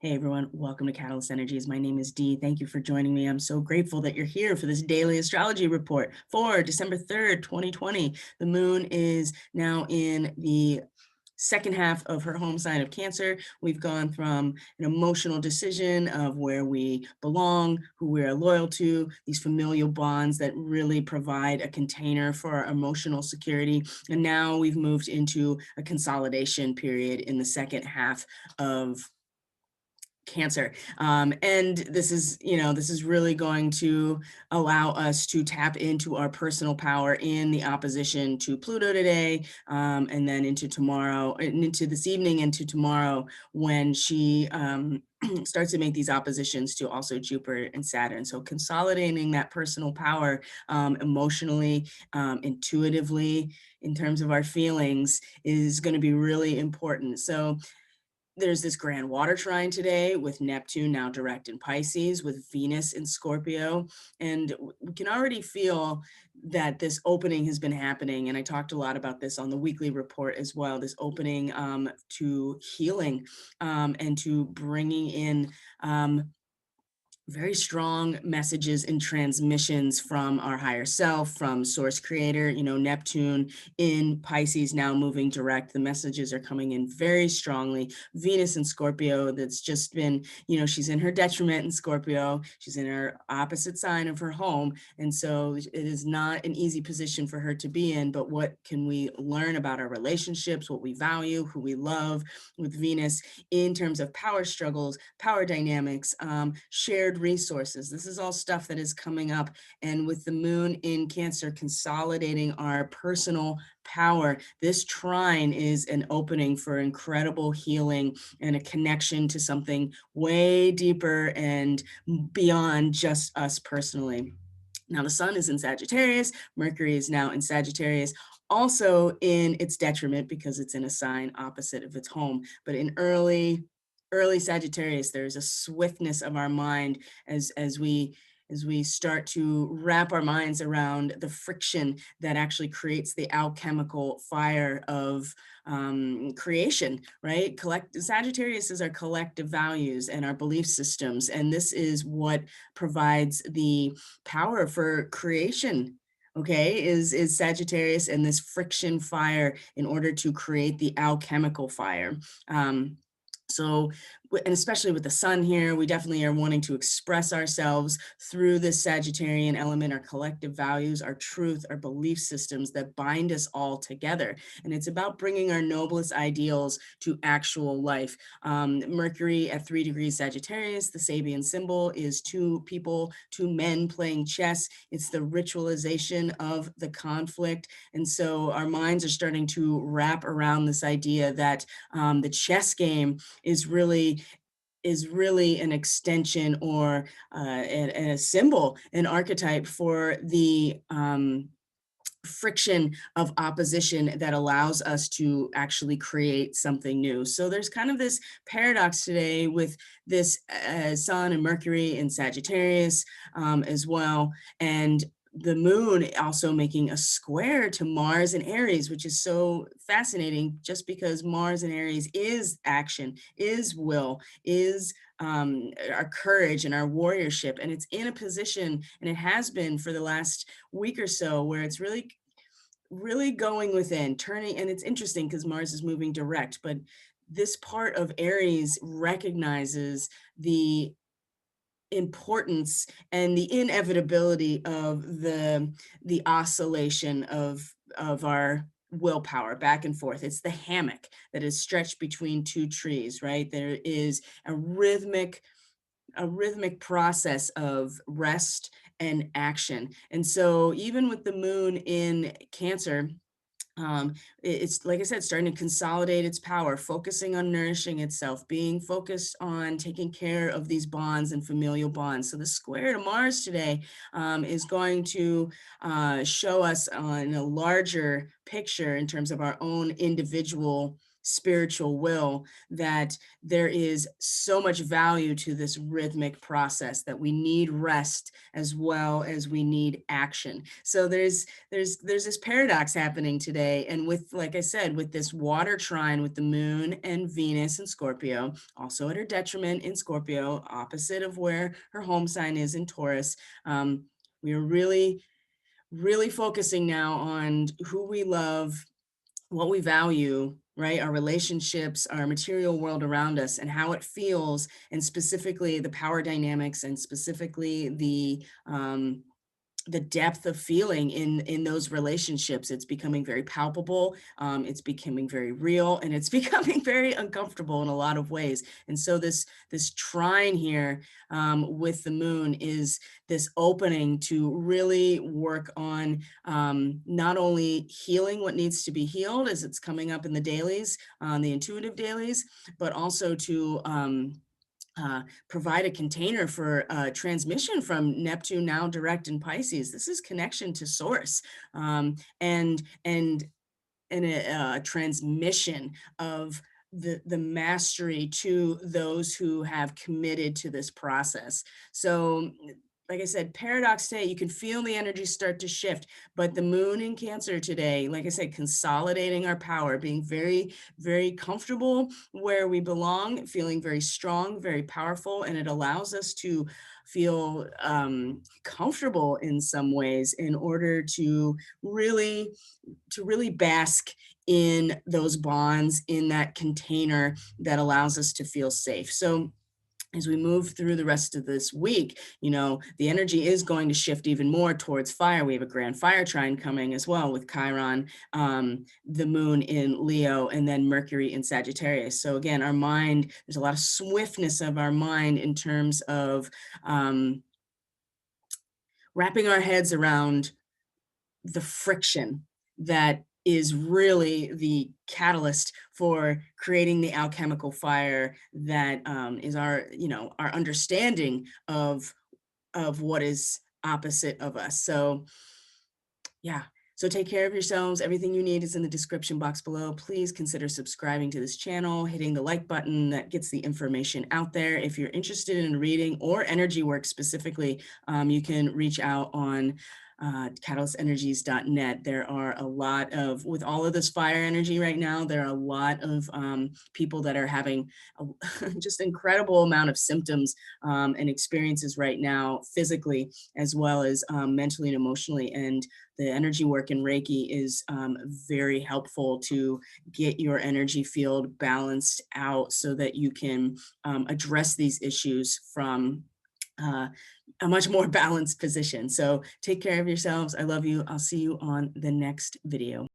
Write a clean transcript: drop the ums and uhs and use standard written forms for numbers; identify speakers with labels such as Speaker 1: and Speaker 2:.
Speaker 1: Hey everyone, welcome to Catalyst Energies. My name is Dee. Thank you for joining me. I'm so grateful that you're here for this daily astrology report for December 3rd, 2020. The moon is now in the second half of her home sign of Cancer. We've gone from an emotional decision of where we belong, who we are loyal to, these familial bonds that really provide a container for our emotional security. And now we've moved into a consolidation period in the second half of Cancer. And this is really going to allow us to tap into our personal power in the opposition to Pluto today, and then into tomorrow, and into this evening, into tomorrow, when she starts to make these oppositions to also Jupiter and Saturn. So consolidating that personal power emotionally, intuitively, in terms of our feelings, is going to be really important. So there's this grand water trine today with Neptune now direct in Pisces, with Venus in Scorpio. And we can already feel that this opening has been happening. And I talked a lot about this on the weekly report as well, this opening to healing and to bringing in very strong messages and transmissions from our higher self, from source creator. Neptune in Pisces now moving direct. The messages are coming in very strongly. Venus in Scorpio, that's just been, she's in her detriment in Scorpio. She's in her opposite sign of her home. And so it is not an easy position for her to be in, but what can we learn about our relationships, what we value, who we love with Venus in terms of power struggles, power dynamics, shared resources. This is all stuff that is coming up. And with the moon in Cancer consolidating our personal power, this trine is an opening for incredible healing and a connection to something way deeper and beyond just us personally. Now the sun is in Sagittarius, Mercury is now in Sagittarius, also in its detriment because it's in a sign opposite of its home. But in early Sagittarius, there's a swiftness of our mind as we start to wrap our minds around the friction that actually creates the alchemical fire of creation, right? Sagittarius is our collective values and our belief systems, and this is what provides the power for creation. Okay, is Sagittarius and this friction fire in order to create the alchemical fire. So, and especially with the sun here, we definitely are wanting to express ourselves through this Sagittarian element, our collective values, our truth, our belief systems that bind us all together. And it's about bringing our noblest ideals to actual life. Mercury at 3 degrees Sagittarius, the Sabian symbol is two men playing chess. It's the ritualization of the conflict. And so our minds are starting to wrap around this idea that the chess game is really an extension or a symbol, an archetype for the friction of opposition that allows us to actually create something new. So there's kind of this paradox today with this Sun and Mercury in Sagittarius as well. And the moon also making a square to Mars and Aries, which is so fascinating just because Mars and Aries is action, is will, is our courage and our warriorship. And it's in a position, and it has been for the last week or so, where it's really going within, turning. And it's interesting because Mars is moving direct, but this part of Aries recognizes the importance and the inevitability of the oscillation of our willpower back and forth. It's the hammock that is stretched between two trees, right? There is a rhythmic process of rest and action. And so even with the moon in Cancer, it's, like I said, starting to consolidate its power, focusing on nourishing itself, being focused on taking care of these bonds and familial bonds. So the square to Mars today is going to show us on a larger picture in terms of our own individual spiritual will, that there is so much value to this rhythmic process, that we need rest as well as we need action. So there's this paradox happening today. And with, like I said, with this water trine with the moon and Venus in Scorpio, also at her detriment in Scorpio, opposite of where her home sign is in Taurus, we are really focusing now on who we love, what we value, right? Our relationships, our material world around us, and how it feels, and specifically the power dynamics, and specifically the depth of feeling in those relationships. It's becoming very palpable, it's becoming very real, and it's becoming very uncomfortable in a lot of ways. And so this trine here with the moon is this opening to really work on not only healing what needs to be healed as it's coming up in the dailies, the intuitive dailies, but also to provide a container for transmission from Neptune, now direct in Pisces. This is connection to source, and a transmission of the mastery to those who have committed to this process. So, like I said, paradox today, you can feel the energy start to shift, but the moon in Cancer today, like I said, consolidating our power, being very, very comfortable where we belong, feeling very strong, very powerful, and it allows us to feel comfortable in some ways in order to really bask in those bonds, in that container that allows us to feel safe. So as we move through the rest of this week, you know, the energy is going to shift even more towards fire. We have a grand fire trine coming as well with Chiron, the moon in Leo, and then Mercury in Sagittarius. So again, our mind, there's a lot of swiftness of our mind in terms of wrapping our heads around the friction that is really the catalyst for creating the alchemical fire that is our, you know, our understanding of what is opposite of us. So yeah. So take care of yourselves. Everything you need is in the description box below. Please consider subscribing to this channel, hitting the like button that gets the information out there. If you're interested in reading or energy work specifically, you can reach out on catalystenergies.net. There are a lot of, with all of this fire energy right now, there are a lot of people that are having a just incredible amount of symptoms and experiences right now, physically, as well as mentally and emotionally. And the energy work in Reiki is very helpful to get your energy field balanced out so that you can address these issues from a much more balanced position. So take care of yourselves. I love you. I'll see you on the next video.